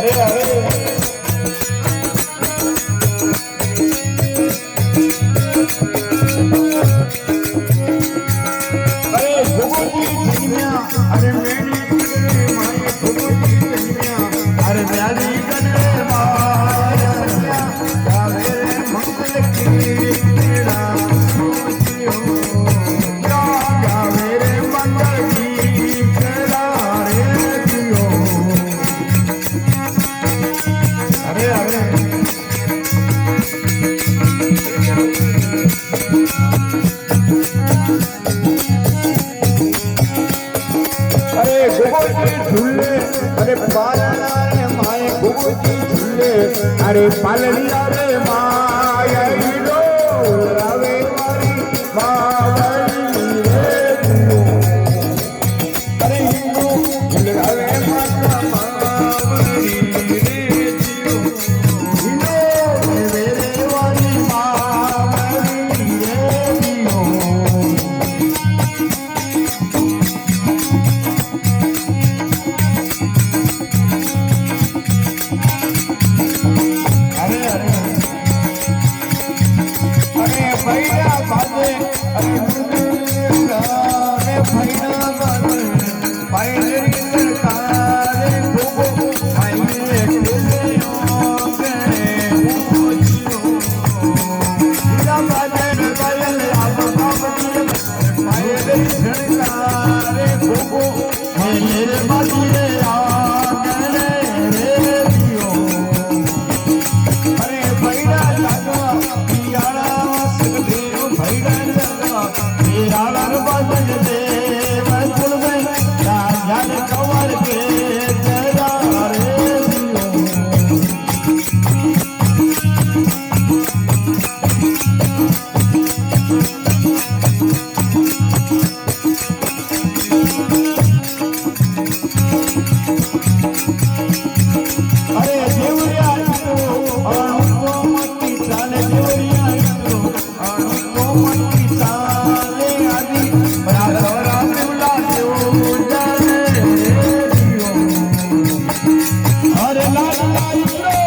अरे अरे अरे मेरी माए भगवती कन्या अरे प्यारी कन्या माया गावे मंगल की तेरा गावे रे मंगल की तेरा रे दियो अरे अरे झूले अरे पालना माए भगवती झूले अरे पालनिया रे माया रावे मारी मावली रे अरे हिंदू रावे माता मावली रे मेरे वाली मावली रे अरे लाल